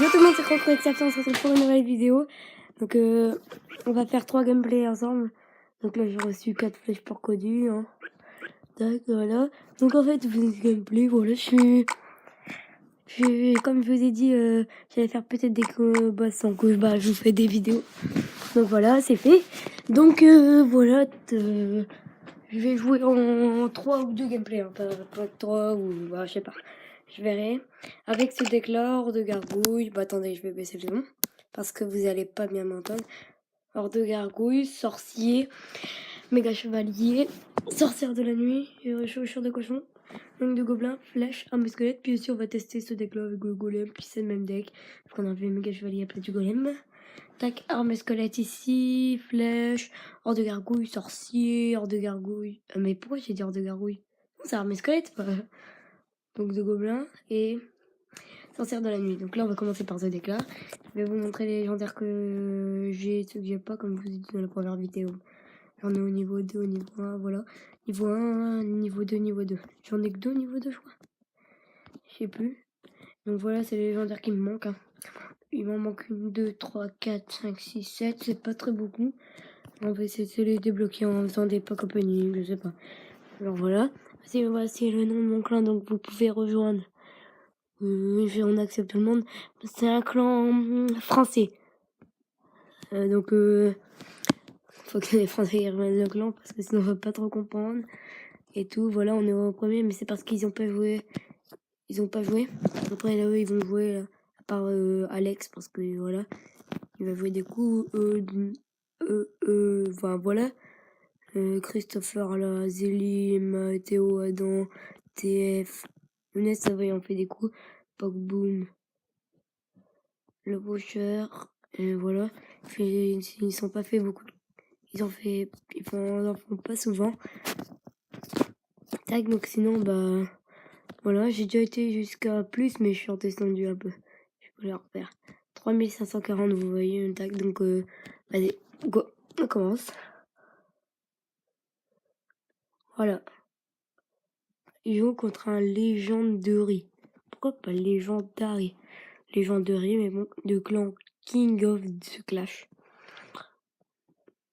Yo tout le monde, c'est Croco Exception, on se retrouve pour une nouvelle vidéo. Donc on va faire 3 gameplays ensemble. Donc là j'ai reçu 4 flèches pour Codu. Hein. Tac, voilà. Donc en fait, ce gameplay, voilà, comme je vous ai dit, j'allais faire peut-être des boss sans couche, bah je vous fais des vidéos. Donc voilà, c'est fait. Donc voilà, je vais jouer en 3 ou 2 gameplays, hein, pas 3 ou bah, je sais pas. Je verrai. Avec ce deck là, hors de gargouille. Bah attendez, je vais baisser le nom. Parce que vous allez pas bien m'entendre. Hors de gargouille, sorcier, méga chevalier, sorcière de la nuit, chevaucheur de cochon, langue de gobelin, flèche, arme squelette. Puis aussi on va tester ce deck là avec le golem. Puis c'est le même deck. Qu'on a vu méga chevalier après du golem. Tac, arme squelette ici, flèche, hors de gargouille, sorcier, hors de gargouille. Mais pourquoi j'ai dit hors de gargouille? Non, c'est arme squelette, pas. Donc de gobelin et sorcière de la nuit. Donc là on va commencer par ce deck là. Je vais vous montrer les légendaires que j'ai, ceux que j'ai pas, comme je vous ai dit dans la première vidéo. J'en ai au niveau 2, au niveau 1, voilà. Niveau 1, niveau 2, niveau 2. J'en ai que 2 au niveau 2 je crois. Je sais plus. Donc voilà, c'est les légendaires qui me manquent. Hein. Il m'en manque 1, 2, 3, 4, 5, 6, 7. C'est pas très beaucoup. On va essayer de les débloquer en faisant des pack opening, je sais pas. Alors voilà. Voici le nom de mon clan, donc vous pouvez rejoindre. On accepte tout le monde. C'est un clan français. Donc faut que les Français rejoignent le clan parce que sinon on va pas trop comprendre. Et tout, voilà, on est au premier, mais c'est parce qu'ils ont pas joué. Ils ont pas joué. Après là, eux, ils vont jouer à part Alex parce que voilà, il va jouer des coups. Enfin voilà. Christopher là, Zélim, Théo, Adam, TF. Younes, ça va, il en fait des coups. Pogboom. Le Boucher. Et voilà. Ils sont pas fait beaucoup. Ils en font pas souvent. Tac, donc sinon, bah. Voilà, j'ai déjà été jusqu'à plus, mais je suis redescendu un peu. Je peux les refaire. 3540, vous voyez, une tac. Donc, allez, go. On commence. Voilà. Ils jouent contre un Legendary. Pourquoi pas Legendary? Legendary, mais bon, de clan King of the Clash.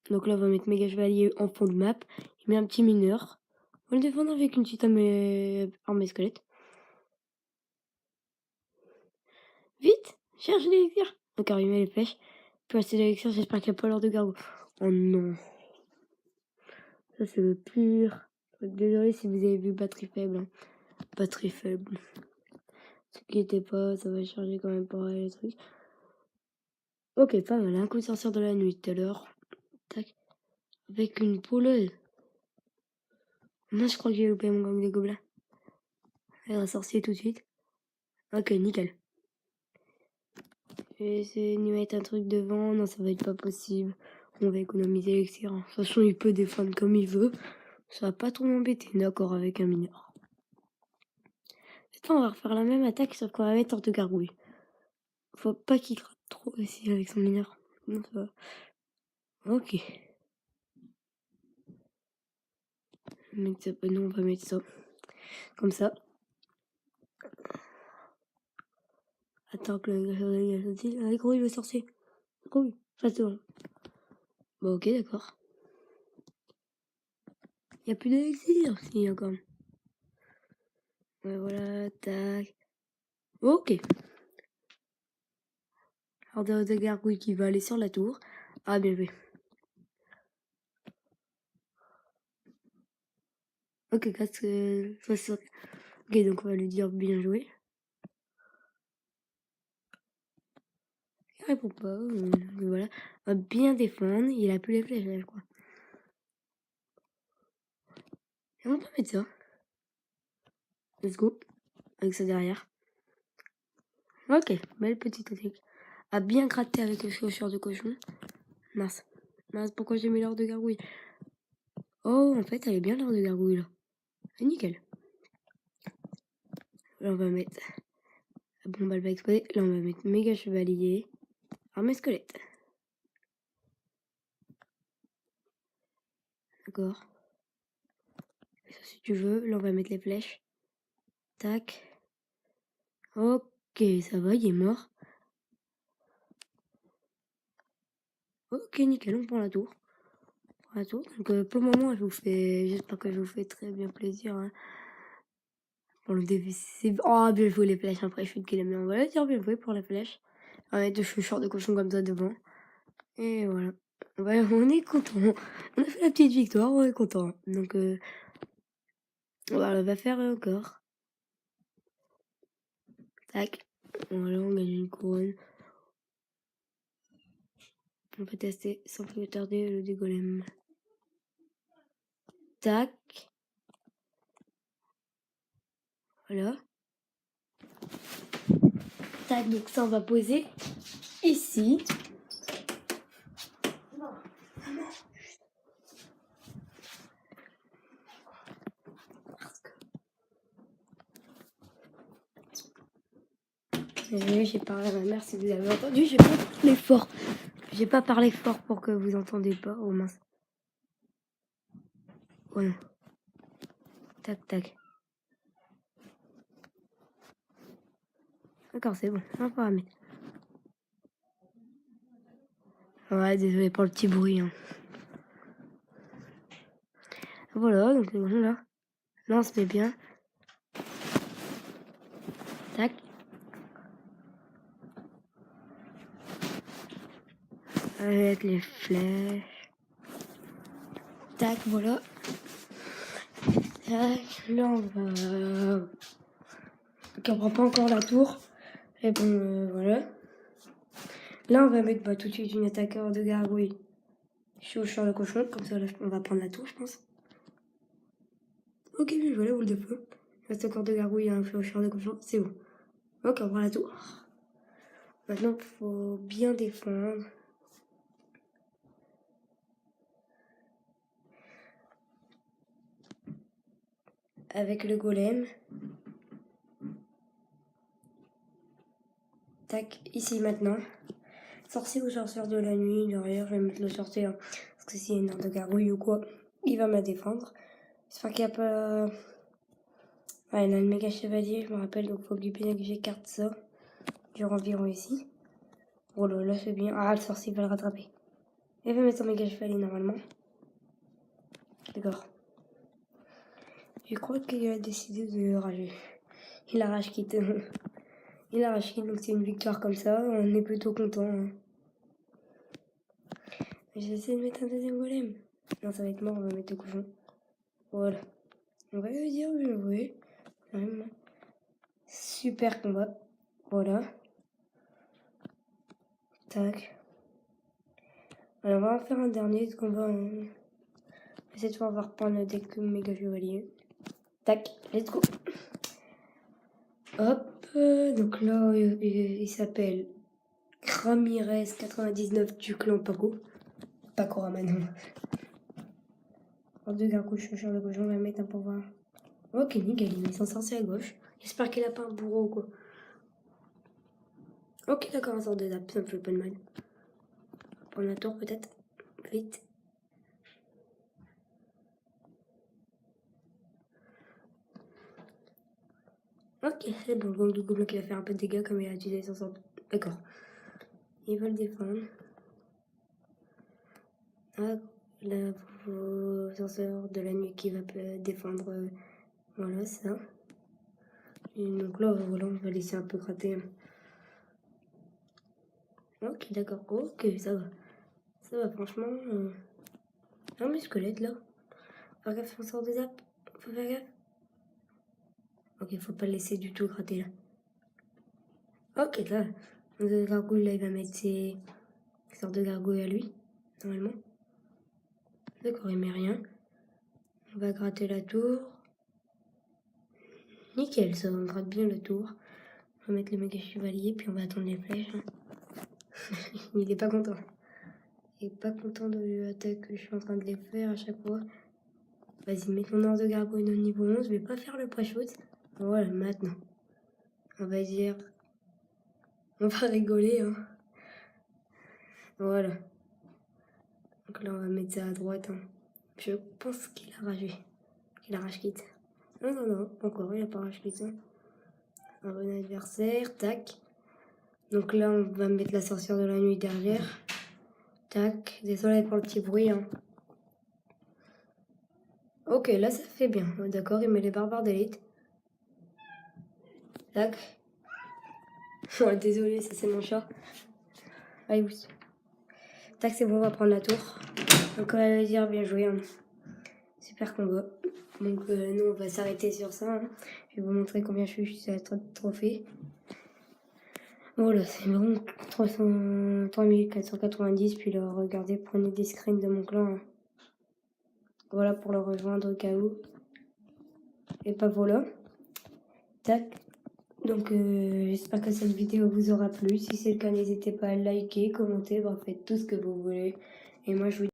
Donc là, on va mettre méga chevalier en fond de map. Il met un petit mineur. On va le défendre avec une petite arme squelette. Vite, cherche l'élixir. Donc il met les flèches. Puis rester l'élixir, j'espère qu'il n'y a pas l'heure de gargouille. Oh non. Ça c'est le pur. Désolé si vous avez vu batterie faible. Hein. Batterie faible. Ce qui était pas, ça va charger quand même pareil les trucs. Ok, pas mal. Un coup de sorcière de la nuit tout à l'heure. Tac. Avec une pouleuse. Moi je crois que j'ai loupé mon gang de gobelins. Elle va sorcier tout de suite. Ok, nickel. Je vais essayer de mettre un truc devant. Non, ça va être pas possible. On va économiser l'élixir. De toute façon, il peut défendre comme il veut. Ça va pas trop m'embêter. D'accord, avec un mineur. Cette fois, on va refaire la même attaque, sauf qu'on va mettre hors de gargouille. Faut pas qu'il gratte trop aussi avec son mineur. Non, ça va. Ok. Nous, on va mettre ça. Comme ça. Attends que le grouille le sorcier. Grouille. Ça c'est bon. Bon, ok, d'accord. Y a plus d'élixir. Si, encore. Ouais, voilà, tac. Ok. Hors de gargouille qui va aller sur la tour. Ah, bien joué. Ok, ok, donc on va lui dire bien joué. Il répond pas. Voilà. On va bien défendre. Il a plus les flèches, là, je crois. Et on va pas mettre ça. Let's go. Avec ça derrière. Ok, belle petite attaque. A bien gratté avec le chaussure de cochon. Mince. Mince, pourquoi j'ai mis l'heure de gargouille? Oh, en fait, elle est bien l'heure de gargouille, là. C'est nickel. Là, on va mettre... La bombe, elle va exploser. Là, on va mettre méga chevalier. Armée squelette. D'accord. Ça, si tu veux. Là, on va mettre les flèches. Tac. Ok, ça va, il est mort. Ok, nickel, on prend la tour. Donc pour le moment, j'espère que je vous fais très bien plaisir. Hein. Pour le début, c'est... Oh, bien joué les flèches, après je suis qu'il aime bien. On va dire bien joué pour les flèches. On va mettre deux choucheurs de cochon comme ça devant. Et voilà. Ouais, on est content. On a fait la petite victoire, on est content. Donc voilà, on va faire encore. Tac. Voilà, on gagne une couronne. On peut tester sans plus tarder le dégolem. Tac. Voilà. Tac, donc ça on va poser ici. Désolée, j'ai parlé à ma mère si vous avez entendu, j'ai pas parlé fort. J'ai pas parlé fort pour que vous entendez pas. Oh mince. Oh non. Tac, tac. D'accord, c'est bon. On va pas mettre. Ouais, désolé pour le petit bruit. Hein. Voilà, donc là. Là, on se met bien. Tac. Avec les flèches. Tac, voilà. Tac, là on va... Donc on prend pas encore la tour. Et bon, voilà. Là on va mettre tout de suite une attaqueur de gargouille. Je suis au champ de cochon, comme ça là, on va prendre la tour je pense. Ok, bien voilà, boule de feu. Attaqueur de gargouille, un au champ de cochon, c'est bon. Ok, on prend la tour. Maintenant, faut bien défendre. Avec le golem. Tac, ici maintenant. Sorcier ou sorcière de la nuit, derrière, je vais mettre le sorcier. Parce que s'il y a une arme de gargouille ou quoi, il va me la défendre. J'espère qu'il n'y a pas... Ouais, il a le méga chevalier, je me rappelle, donc faut du bien que j'écarte ça. Genre environ ici. Oh là là, c'est bien. Ah, le sorcier va le rattraper. Il va mettre son méga chevalier normalement. D'accord. Je crois qu'il a décidé de rager. Il a rage quitte. Il a rage quitte, donc c'est une victoire comme ça. On est plutôt content. Hein. J'essaie de mettre un deuxième golem. Non, ça va être mort, on va mettre le cochon. Voilà. On va lui dire bien joué. Super combat. Voilà. Tac. Alors, on va en faire un dernier combat. Cette fois, on va reprendre le deck méga chevalier. Tac, let's go. Hop. Donc là, il s'appelle Ramirez 99 du clan Paco. Paco Raman. En deux gargouilles, sur le gauche, on va mettre un pouvoir. Ok, nickel, il met son sorcier à gauche. J'espère qu'il a pas un bourreau quoi. Ok, d'accord, un sort de zap, ça me fait pas de mal. Prendre la tour peut-être. Vite. Ok, c'est bon, le du gobelin qui va faire un peu de dégâts comme il a utilisé son sort. D'accord. Il va le défendre. Ah, là, vos sorcières de la nuit qui va défendre. Voilà, ça. Et donc là, voilà, on va laisser un peu gratter. Ok, d'accord. Ok, ça va. Ça va, franchement. Ah, mes squelettes là. Faut faire gaffe, on sort de zap. Faut faire gaffe. Ok, faut pas le laisser du tout gratter là. Ok, là. Le gargouille là, il va mettre ses sortes de gargouilles à lui, normalement. D'accord, il met rien. On va gratter la tour. Nickel, ça, on gratte bien la tour. On va mettre le méga chevalier, puis on va attendre les flèches. Il est pas content. Il est pas content de l'attaque que je suis en train de les faire à chaque fois. Vas-y, mets ton ordre de gargouille au niveau 11. Je vais pas faire le pré-shoot. Voilà, maintenant. On va dire... On va rigoler, hein. Voilà. Donc là, on va mettre ça à droite. Hein. Je pense qu'il a ragé. Qu'il a rage quitte. Non, non, non. Encore, il a pas rage quitte. Hein. Un bon adversaire. Tac. Donc là, on va mettre la sorcière de la nuit derrière. Tac, désolé pour le petit bruit. Hein. Ok, là ça fait bien. D'accord, il met les barbares d'élite. Tac. Oh, désolé, ça c'est mon chat. Allez, oui. Tac, c'est bon, on va prendre la tour. Donc on va dire bien joué. Hein. Super combo. Donc nous on va s'arrêter sur ça. Hein. Je vais vous montrer combien je suis sur la trophée. Voilà, c'est bon. 3490. Puis là, regardez, prenez des screens de mon clan. Hein. Voilà pour le rejoindre au cas où. Et pas voilà. Tac. Donc j'espère que cette vidéo vous aura plu. Si c'est le cas, n'hésitez pas à liker, commenter, bref, faites tout ce que vous voulez. Et moi je vous dis